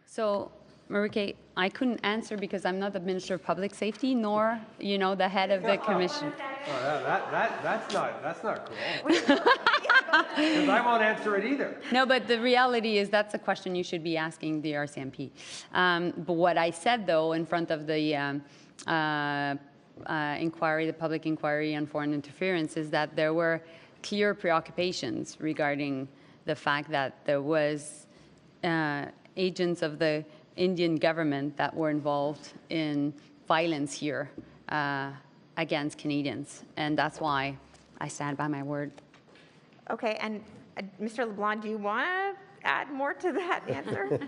Speaker 11: So, Marike, I couldn't answer because I'm not the Minister of Public Safety, nor, the head of the commission.
Speaker 10: Oh, that's not cool. Because I won't answer it either.
Speaker 11: No, but the reality is that's a question you should be asking the RCMP. But what I said, though, in front of the inquiry, the public inquiry on foreign interference, is that there were clear preoccupations regarding the fact that there was agents of the Indian government that were involved in violence here against Canadians. And that's why I stand by my word.
Speaker 4: Okay, and Mr. LeBlanc, do you want to add more to that answer?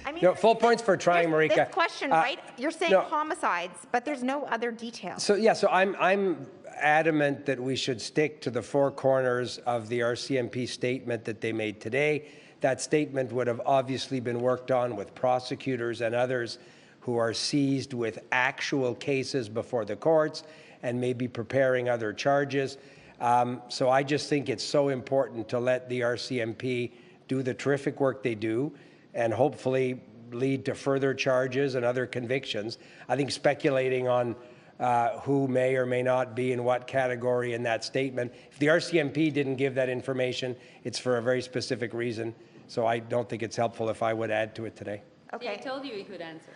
Speaker 4: I mean,
Speaker 10: No, full points for trying, Marika.
Speaker 4: This question, right? You're saying homicides, but there's no other details.
Speaker 10: So I'm adamant that we should stick to the four corners of the RCMP statement that they made today. That statement would have obviously been worked on with prosecutors and others who are seized with actual cases before the courts and may be preparing other charges. So I just think it's so important to let the RCMP do the terrific work they do and hopefully lead to further charges and other convictions. I think speculating on who may or may not be in what category in that statement, if the RCMP didn't give that information, it's for a very specific reason. So I don't think it's helpful if I would add to it today.
Speaker 4: Okay.
Speaker 11: See, I told you he could answer.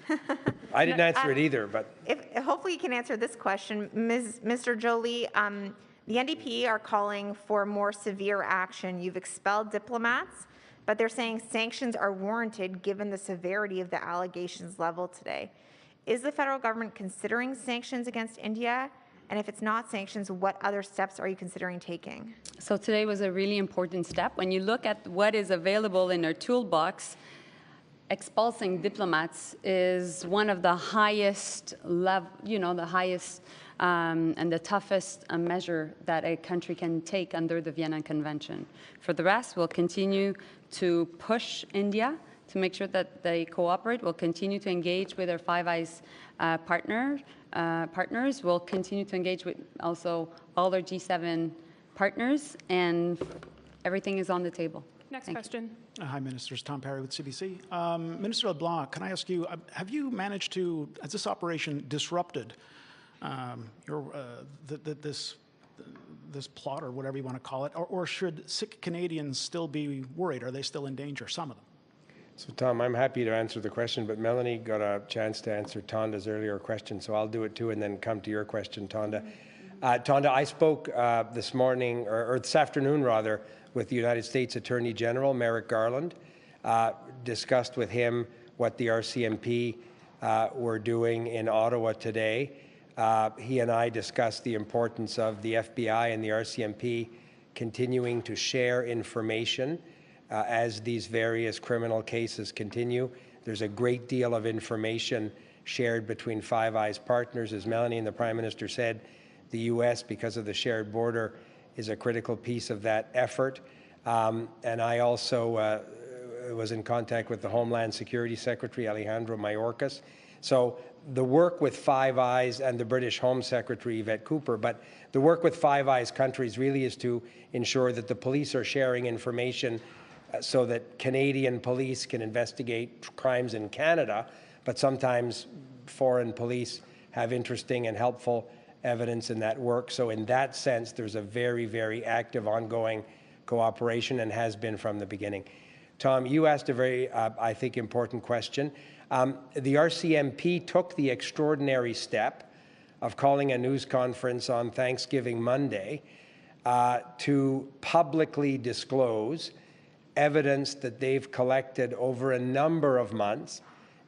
Speaker 10: I didn't answer it either, but...
Speaker 4: Hopefully you can answer this question. Mr. Jolie, the NDP are calling for more severe action. You've expelled diplomats, but they're saying sanctions are warranted given the severity of the allegations leveled today. Is the federal government considering sanctions against India? And if it's not sanctions, what other steps are you considering taking?
Speaker 11: So today was a really important step. When you look at what is available in our toolbox, expulsing diplomats is one of the highest level, the highest and the toughest measure that a country can take under the Vienna Convention. For the rest, we'll continue to push India to make sure that they cooperate. We'll continue to engage with our Five Eyes partners. We'll continue to engage with also all our G7 partners, and everything is on the table.
Speaker 13: Next question.
Speaker 3: Hi, Ministers. Tom Perry with CBC. Minister LeBlanc, can I ask you, have you managed to, has this operation disrupted this plot, or whatever you want to call it, or should Sikh Canadians still be worried? Are they still in danger, some of them?
Speaker 10: So, Tom, I'm happy to answer the question, but Melanie got a chance to answer Tonda's earlier question, so I'll do it too and then come to your question, Tonda. Tonda, I spoke this morning, or this afternoon rather, with the United States Attorney General, Merrick Garland, discussed with him what the RCMP were doing in Ottawa today. He and I discussed the importance of the FBI and the RCMP continuing to share information as these various criminal cases continue. There's a great deal of information shared between Five Eyes partners. As Melanie and the Prime Minister said, the U.S., because of the shared border, is a critical piece of that effort. And I also was in contact with the Homeland Security Secretary, Alejandro Mayorkas. So the work with Five Eyes and the British Home Secretary, Yvette Cooper, but the work with Five Eyes countries really is to ensure that the police are sharing information so that Canadian police can investigate crimes in Canada, but sometimes foreign police have interesting and helpful evidence in that work. So in that sense, there's a very, very active ongoing cooperation and has been from the beginning. Tom, you asked a very, I think, important question. The RCMP took the extraordinary step of calling a news conference on Thanksgiving Monday to publicly disclose evidence that they've collected over a number of months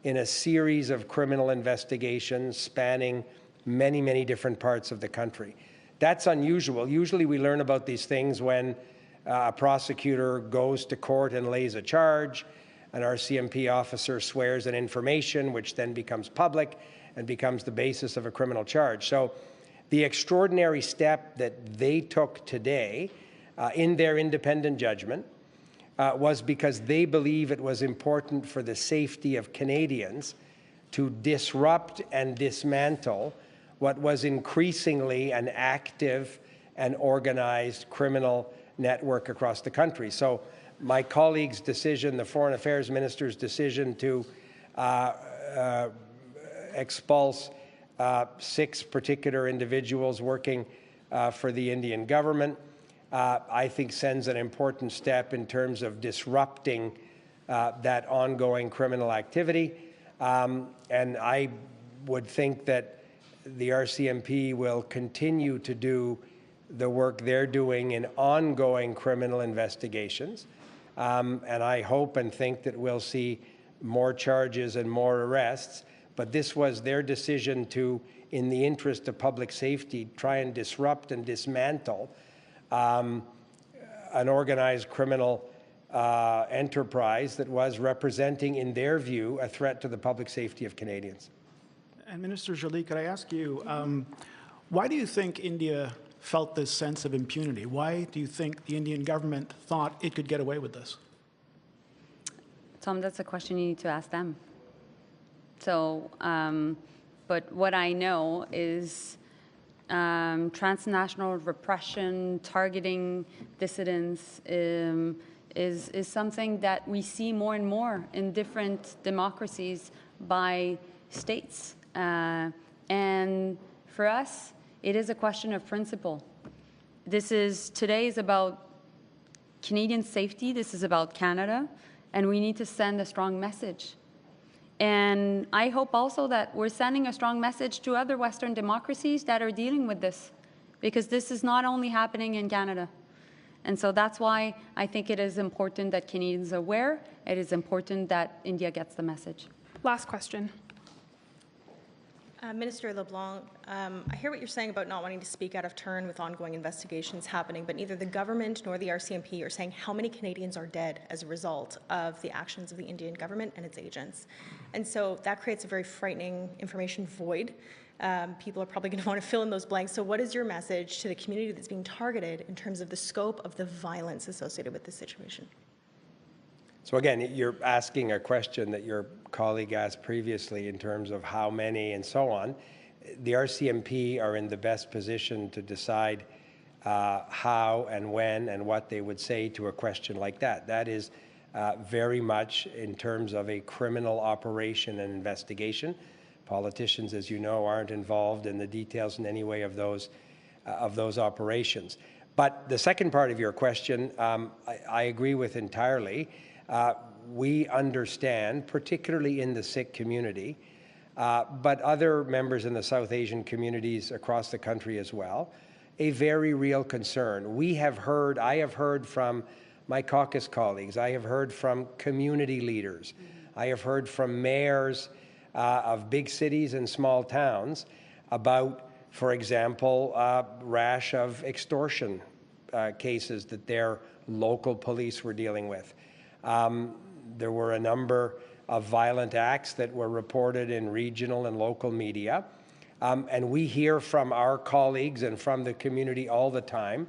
Speaker 10: in a series of criminal investigations spanning many, many different parts of the country. That's unusual. Usually we learn about these things when a prosecutor goes to court and lays a charge, an RCMP officer swears an information, which then becomes public and becomes the basis of a criminal charge. So the extraordinary step that they took today in their independent judgment was because they believe it was important for the safety of Canadians to disrupt and dismantle what was increasingly an active and organized criminal network across the country. So my colleague's decision, the Foreign Affairs Minister's decision to expulse 6 particular individuals working for the Indian government, I think sends an important step in terms of disrupting that ongoing criminal activity. And I would think that the RCMP will continue to do the work they're doing in ongoing criminal investigations. And I hope and think that we'll see more charges and more arrests. But this was their decision to, in the interest of public safety, try and disrupt and dismantle an organized criminal enterprise that was representing, in their view, a threat to the public safety of Canadians.
Speaker 3: And Minister Joly, could I ask you, why do you think India felt this sense of impunity? Why do you think the Indian government thought it could get away with this?
Speaker 11: Tom, that's a question you need to ask them. So, but what I know is transnational repression, targeting dissidents is something that we see more and more in different democracies by states. And for us, it is a question of principle. Today is about Canadian safety. This is about Canada, and we need to send a strong message. And I hope also that we're sending a strong message to other Western democracies that are dealing with this, because this is not only happening in Canada. And so that's why I think it is important that Canadians are aware. It is important that India gets the message.
Speaker 13: Last question.
Speaker 16: Minister LeBlanc, I hear what you're saying about not wanting to speak out of turn with ongoing investigations happening, but neither the government nor the RCMP are saying how many Canadians are dead as a result of the actions of the Indian government and its agents. And so that creates a very frightening information void. People are probably going to want to fill in those blanks. So what is your message to the community that's being targeted in terms of the scope of the violence associated with this situation?
Speaker 10: So again, you're asking a question that your colleague asked previously in terms of how many and so on. The RCMP are in the best position to decide how and when and what they would say to a question like that. That is very much in terms of a criminal operation and investigation. Politicians, as you know, aren't involved in the details in any way of those operations. But the second part of your question, I agree with entirely. We understand, particularly in the Sikh community, but other members in the South Asian communities across the country as well, a very real concern. I have heard from my caucus colleagues, I have heard from community leaders, I have heard from mayors of big cities and small towns about, for example, rash of extortion cases that their local police were dealing with. There were a number of violent acts that were reported in regional and local media. And we hear from our colleagues and from the community all the time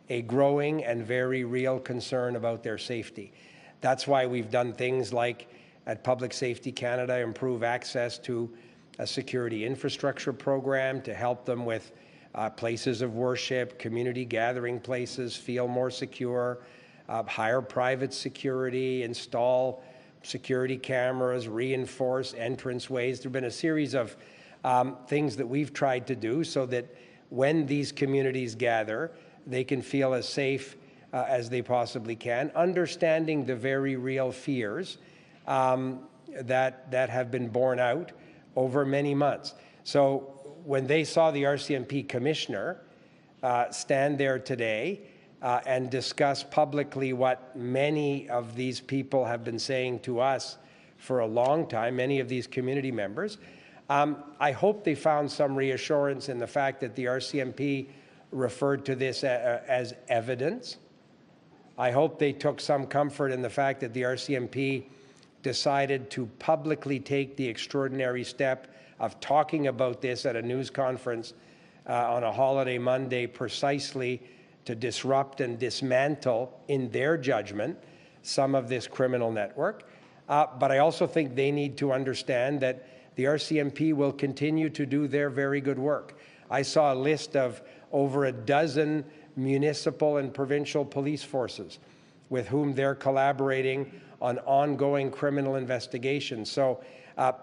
Speaker 10: a growing and very real concern about their safety. That's why we've done things like at Public Safety Canada improve access to a security infrastructure program to help them with places of worship, community gathering places, feel more secure, hire private security, install security cameras, reinforce entranceways. There have been a series of things that we've tried to do so that when these communities gather, they can feel as safe as they possibly can, understanding the very real fears that have been borne out over many months. So when they saw the RCMP commissioner stand there today and discuss publicly what many of these people have been saying to us for a long time, many of these community members, I hope they found some reassurance in the fact that the RCMP referred to this as evidence. I hope they took some comfort in the fact that the RCMP decided to publicly take the extraordinary step of talking about this at a news conference on a holiday Monday precisely to disrupt and dismantle, in their judgment, some of this criminal network. But I also think they need to understand that the RCMP will continue to do their very good work. I saw a list of over a dozen municipal and provincial police forces with whom they're collaborating on ongoing criminal investigations. So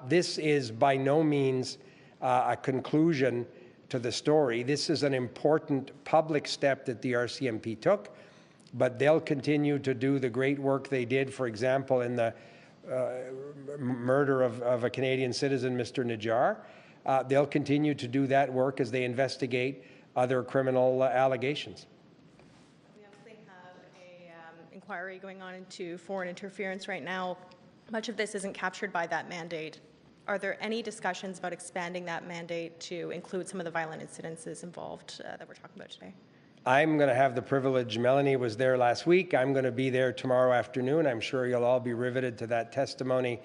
Speaker 10: this is by no means a conclusion to the story. This is an important public step that the RCMP took, but they'll continue to do the great work they did, for example, in the murder of a Canadian citizen, Mr. Nijjar. They'll continue to do that work as they investigate other criminal allegations.
Speaker 16: We obviously have an inquiry going on into foreign interference right now. Much of this isn't captured by that mandate. Are there any discussions about expanding that mandate to include some of the violent incidences involved that we're talking about today?
Speaker 10: I'm going to have the privilege. Melanie was there last week. I'm going to be there tomorrow afternoon. I'm sure you'll all be riveted to that testimony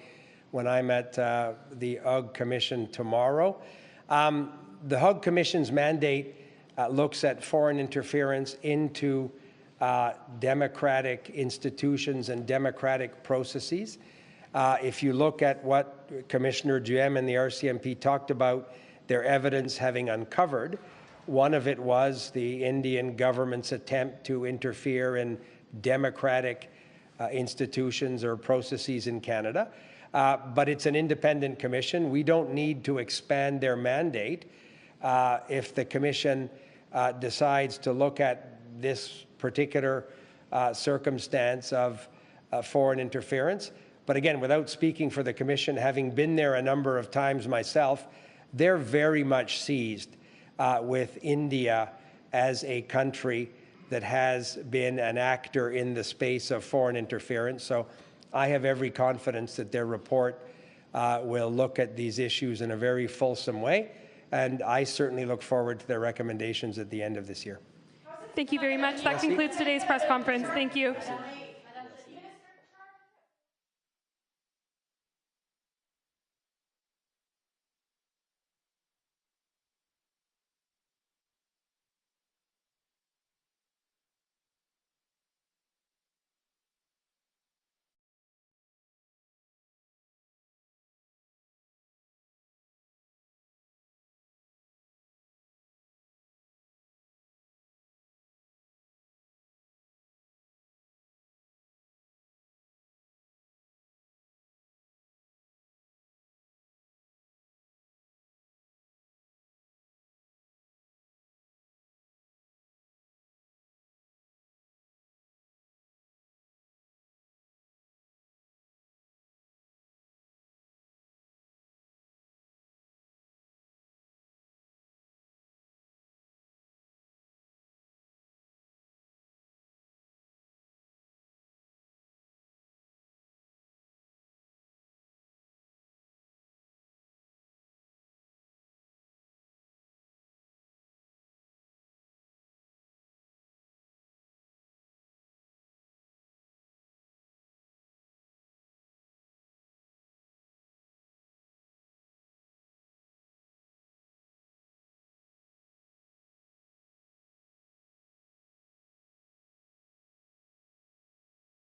Speaker 10: when I'm at the UG Commission tomorrow. The UG Commission's mandate looks at foreign interference into democratic institutions and democratic processes. If you look at what Commissioner Duhem and the RCMP talked about, their evidence having uncovered, one of it was the Indian government's attempt to interfere in democratic institutions or processes in Canada. But it's an independent commission. We don't need to expand their mandate if the commission decides to look at this particular circumstance of foreign interference. But again, without speaking for the commission, having been there a number of times myself, they're very much seized with India as a country that has been an actor in the space of foreign interference. So I have every confidence that their report will look at these issues in a very fulsome way, and I certainly look forward to their recommendations at the end of this year.
Speaker 13: Thank you very much. That concludes today's press conference. Thank you.